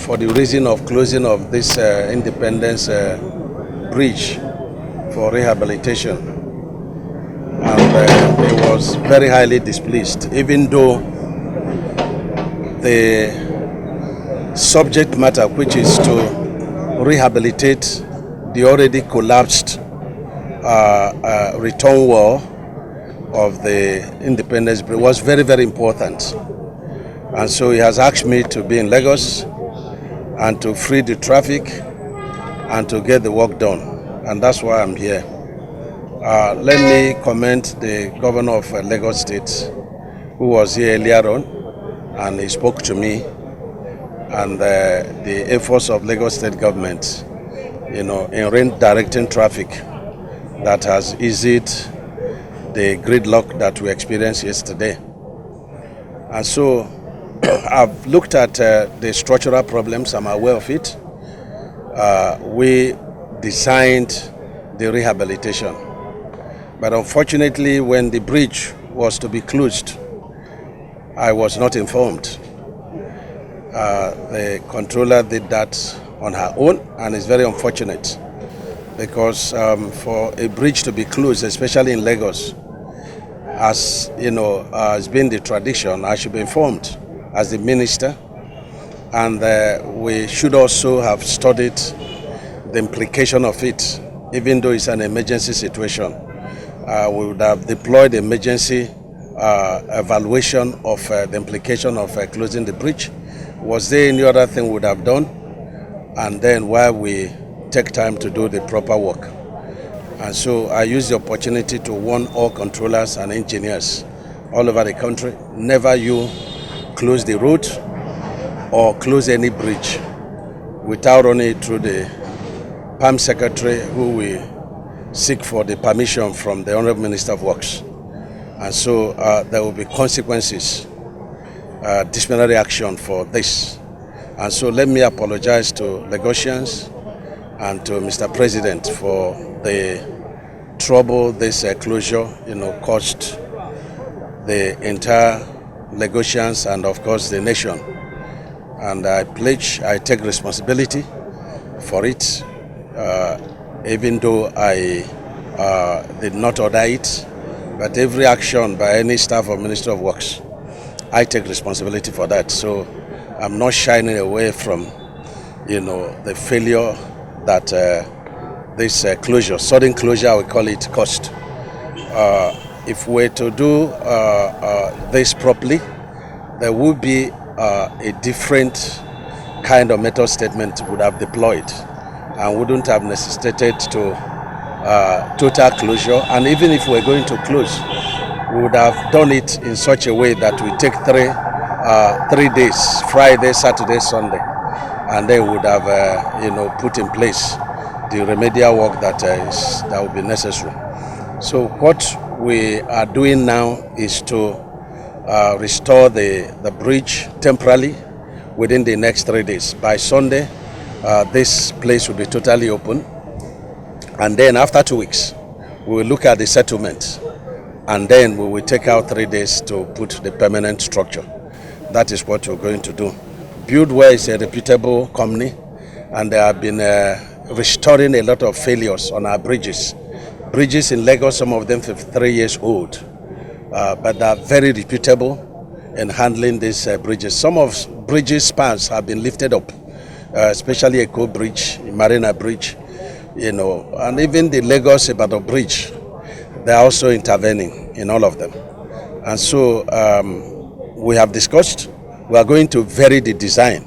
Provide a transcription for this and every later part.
for the reason of closing of this Independence Bridge for rehabilitation. And he was very highly displeased, even though the subject matter, which is to rehabilitate the already collapsed return wall of the Independence Bridge, was very, very important. And so he has asked me to be in Lagos and to free the traffic and to get the work done. And that's why I'm here. Let me commend the governor of Lagos State, who was here earlier on, and he spoke to me, and the efforts of Lagos State government, in redirecting traffic that has eased the gridlock that we experienced yesterday. And so I've looked at the structural problems. I'm aware of it. We designed the rehabilitation, but unfortunately, when the bridge was to be closed, I was not informed. The controller did that on her own, and it's very unfortunate because for a bridge to be closed, especially in Lagos, as you know, has been the tradition, I should be informed as the minister, and we should also have studied the implication of it. Even though it's an emergency situation, we would have deployed emergency evaluation of the implication of closing the bridge. Was there any other thing we would have done? And then while we take time to do the proper work. And so I use the opportunity to warn all controllers and engineers all over the country, never you close the road or close any bridge without running it through the PAM secretary, who will seek for the permission from the Honorable Minister of Works. And so there will be consequences, disciplinary action for this. And so let me apologize to Lagosians and to Mr. President for the trouble this closure, caused the entire Lagosians and of course the nation. And I take responsibility for it, even though I did not order it, but every action by any staff of Ministry of Works, I take responsibility for that. So I'm not shying away from, the failure that this closure, sudden closure, we call it, cost. If we're to do this properly, there would be a different kind of method statement would have deployed and wouldn't have necessitated to total closure. And even if we're going to close, we would have done it in such a way that we take 3 days, Friday, Saturday, Sunday, and then we would have put in place the remedial work that will be necessary. So what we are doing now is to restore the bridge temporarily within the next 3 days. By Sunday, this place will be totally open. And then after 2 weeks, we will look at the settlement. And then we will take out 3 days to put the permanent structure. That is what we're going to do. Buildware is a reputable company, and they have been restoring a lot of failures on our bridges. Bridges in Lagos, some of them 53 years old, but they are very reputable in handling these bridges. Some of bridges spans have been lifted up, especially Eco Bridge, Marina Bridge, and even the Lagos Ibadan Bridge. They are also intervening in all of them. And so we have discussed, we are going to vary the design.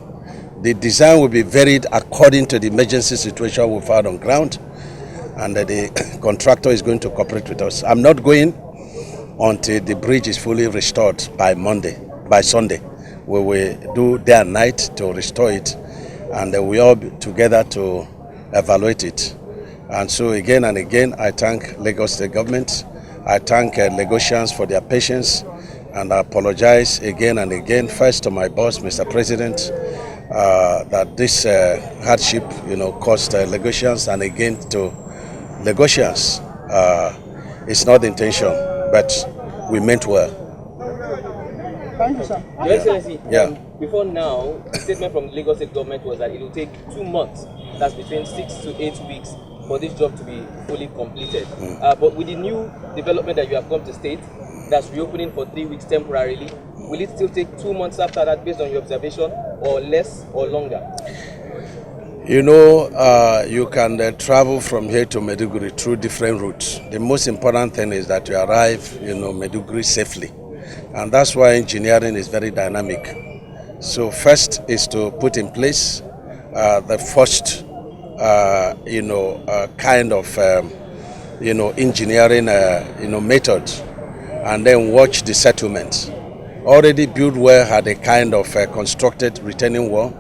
The design will be varied according to the emergency situation we found on ground, and the contractor is going to cooperate with us. I'm not going until the bridge is fully restored by Sunday. We will do day and night to restore it, and we all be together to evaluate it. And so again and again, I thank Lagos State government. I thank Lagosians for their patience, and I apologize again and again, first to my boss, Mr. President, that this hardship, caused Lagosians, and again to Lagosians. It's not the intention, but we meant well. Thank you, sir. Your Excellency, Yeah. Before now, the statement from the Lagos State government was that it will take 2 months, that's between 6 to 8 weeks, for this job to be fully completed. But with the new development that you have come to state, that's reopening for 3 weeks temporarily, will it still take 2 months after that based on your observation, or less or longer? You know, you can travel from here to Maiduguri through different routes. The most important thing is that you arrive, Maiduguri safely. And that's why engineering is very dynamic. So first is to put in place the first, kind of, engineering, methods, and then watch the settlements. Already built well had a kind of constructed retaining wall,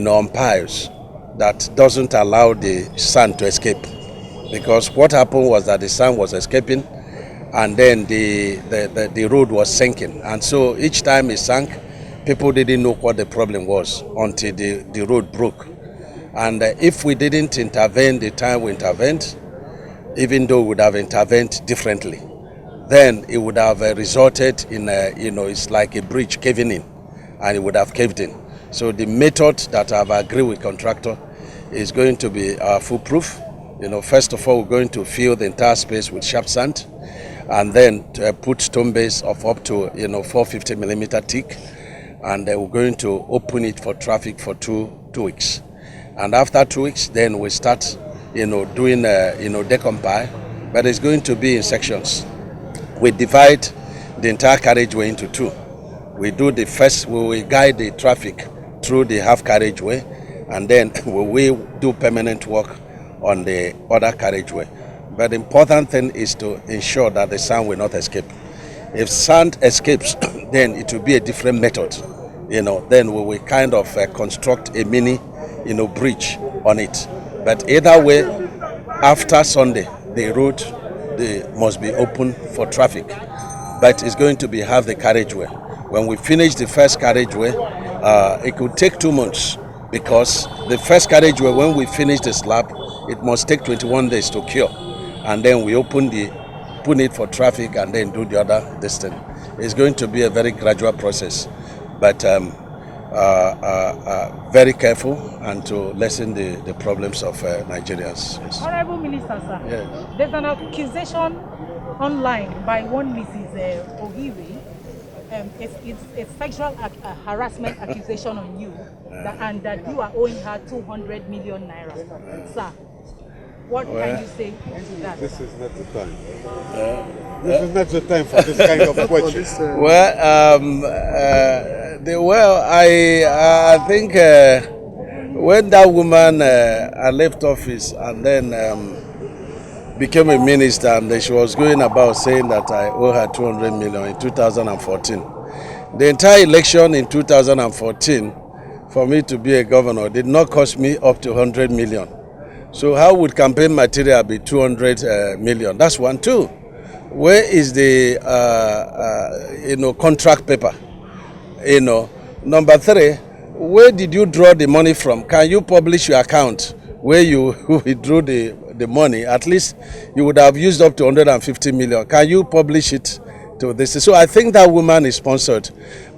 on piles that doesn't allow the sand to escape. Because what happened was that the sand was escaping and then the road was sinking. And so each time it sank, people didn't know what the problem was until the road broke. And if we didn't intervene the time we intervened, even though we would have intervened differently, then it would have resulted in, it's like a bridge caving in, and it would have caved in. So the method that I've agreed with contractor is going to be foolproof. First of all, we're going to fill the entire space with sharp sand, and then put stone base of up to 450 millimeter thick, and we're going to open it for traffic for two weeks. And after 2 weeks, then we start doing decompile, but it's going to be in sections. We divide the entire carriageway into two. We do the first, we will guide the traffic through the half carriageway, and then we will do permanent work on the other carriageway. But the important thing is to ensure that the sand will not escape. If sand escapes, then it will be a different method. Then we will kind of construct a mini, bridge on it. But either way, after Sunday, the road must be open for traffic. But it's going to be half the carriageway. When we finish the first carriageway, it could take 2 months, because the first carriageway, when we finish the slab, it must take 21 days to cure. And then we open it for traffic and then do the other distance. It's going to be a very gradual process, but very careful and to lessen the problems of Nigerians. Yes. Honorable Minister, sir, yes. There's an accusation online by one Mrs. Ohiwi. It's a sexual harassment accusation on you, and that you are owing her 200 million naira. Sir, what can you say to that? This is not the time. This is not the time for this kind of question. I think when that woman left office and then became a minister, and she was going about saying that I owe her 200 million in 2014. The entire election in 2014 for me to be a governor did not cost me up to 100 million. So how would campaign material be 200 million? That's one. Two, where is the contract paper? Number three, where did you draw the money from? Can you publish your account where you withdrew the money? At least you would have used up to 150 million. Can you publish it to this? So I think that woman is sponsored.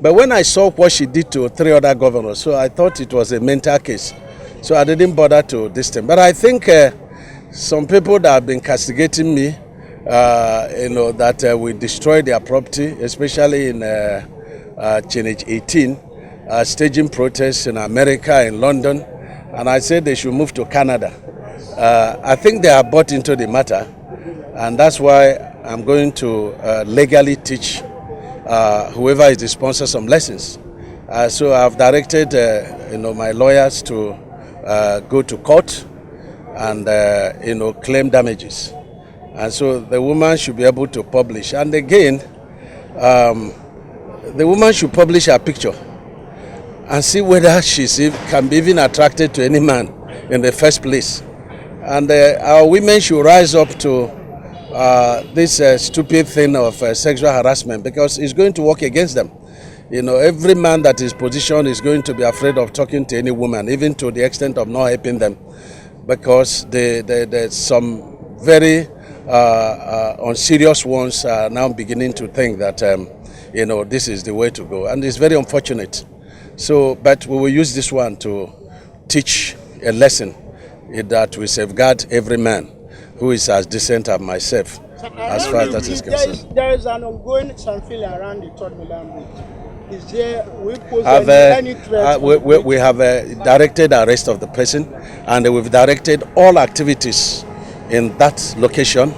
But when I saw what she did to 3 other governors, so I thought it was a mental case. So I didn't bother to this time. But I think some people that have been castigating me, that we destroy their property, especially in Change 18, staging protests in America, in London, and I said they should move to Canada. I think they are bought into the matter, and that's why I'm going to legally teach whoever is the sponsor some lessons. So I've directed my lawyers to go to court and claim damages, and so the woman should be able to publish. And again, the woman should publish her picture and see whether she can be even attracted to any man in the first place. And our women should rise up to this stupid thing of sexual harassment, because it's going to work against them. Every man that is positioned is going to be afraid of talking to any woman, even to the extent of not helping them, because there's some very unserious ones are now beginning to think that this is the way to go. And it's very unfortunate. So, but we will use this one to teach a lesson that we safeguard every man who is as decent as myself, as far as that is concerned. There is an ongoing sunfield around the Third Milan Bridge. Is there, we pose any threat? We have directed arrest of the person, and we've directed all activities in that location.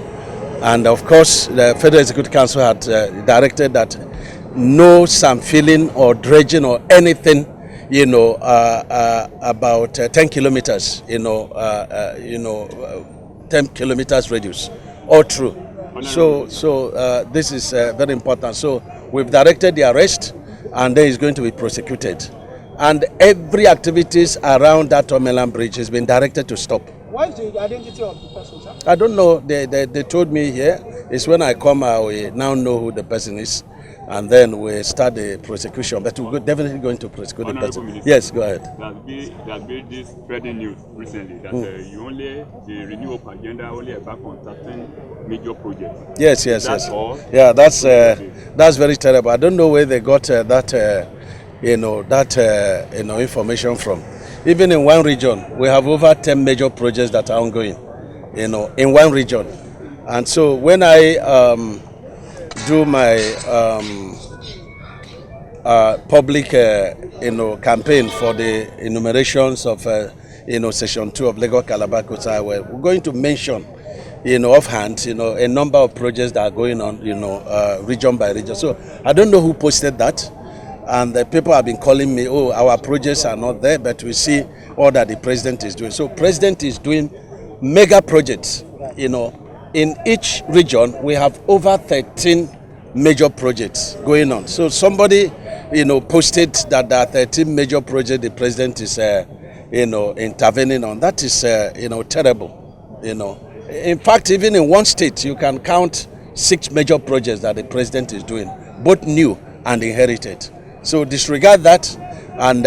And of course, the Federal Executive Council had directed that no sampling or dredging or anything, about 10 kilometers, 10 kilometers radius, all through. So this is very important. So we've directed the arrest, and then it's going to be prosecuted. And every activities around that Tomeland Bridge has been directed to stop. What is the identity of the person, sir? I don't know. They told me here. It's when I come, we now know who the person is, and then we start the prosecution. But we're definitely going to prosecute the person. Minister, yes, go ahead. There's been this spreading news recently that the renewal agenda only back on certain major projects. Yes. All? Yeah, that's very terrible. I don't know where they got that information from. Even in one region, we have over 10 major projects that are ongoing, in one region. And so when I do my public, campaign for the enumerations of, Section 2 of Lagos Calabar Coastal Highway, we're going to mention, offhand, a number of projects that are going on, region by region. So I don't know who posted that. And the people have been calling me, oh, our projects are not there, but we see all that the president is doing. So president is doing mega projects, In each region, we have over 13 major projects going on. So somebody, posted that there are 13 major projects the president is, intervening on. That is, terrible, In fact, even in one state, you can count 6 major projects that the president is doing, both new and inherited. So disregard that and,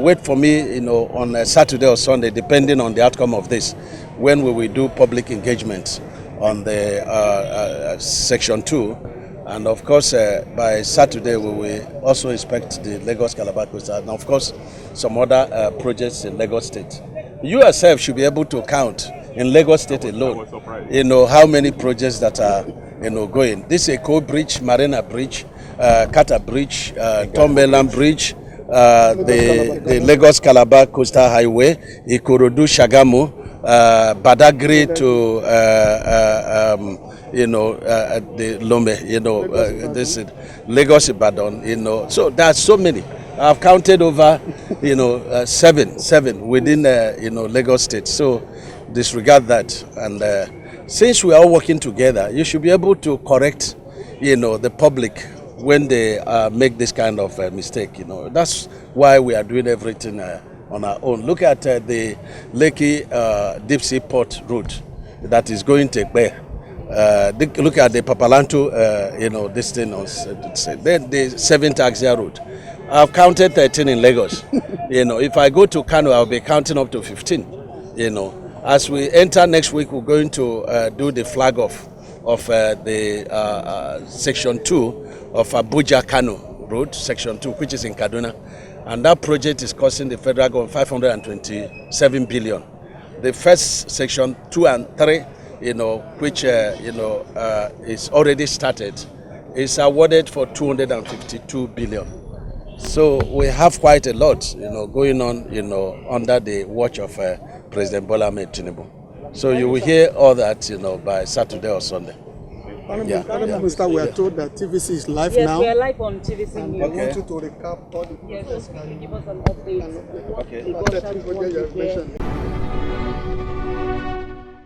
wait for me, on Saturday or Sunday, depending on the outcome of this, when we will do public engagement on the Section 2. And of course, by Saturday, we will also inspect the Lagos Calabar Coastal, and of course, some other projects in Lagos State. You yourself should be able to count in Lagos State alone, how many projects that are, going. This is Eko Bridge, Marina Bridge, Kata Bridge, Tomeland Bridge, the Lagos Calabar Coastal Highway, Ikorodu Shagamu, Badagry to the Lombe, this is Lagos Ibadan, So there's so many. I've counted over, seven within Lagos State. So disregard that. And since we are all working together, you should be able to correct, the public when they make this kind of mistake. That's why we are doing everything on our own. Look at the Lekki Deep Sea Port route that is going to Ekpe. Look at the Papalanto, this thing on then the 7th Axia route. I've counted 13 in Lagos. If I go to Kano, I'll be counting up to 15. As we enter next week, we're going to do the flag off of the Section 2 of Abuja Kano Road, Section 2, which is in Kaduna. And that project is costing the federal government 527 billion. The first Section 2 and 3, which is already started, is awarded for 252 billion. So we have quite a lot, going on, under the watch of President Bola Ahmed Tinubu. So you will hear all that, by Saturday or Sunday. Madam Minister, we are told that TVC is live now. Yes, we are live on TVC and News. we want you to recap all the Yes, give us an update. Okay. The Goshen project,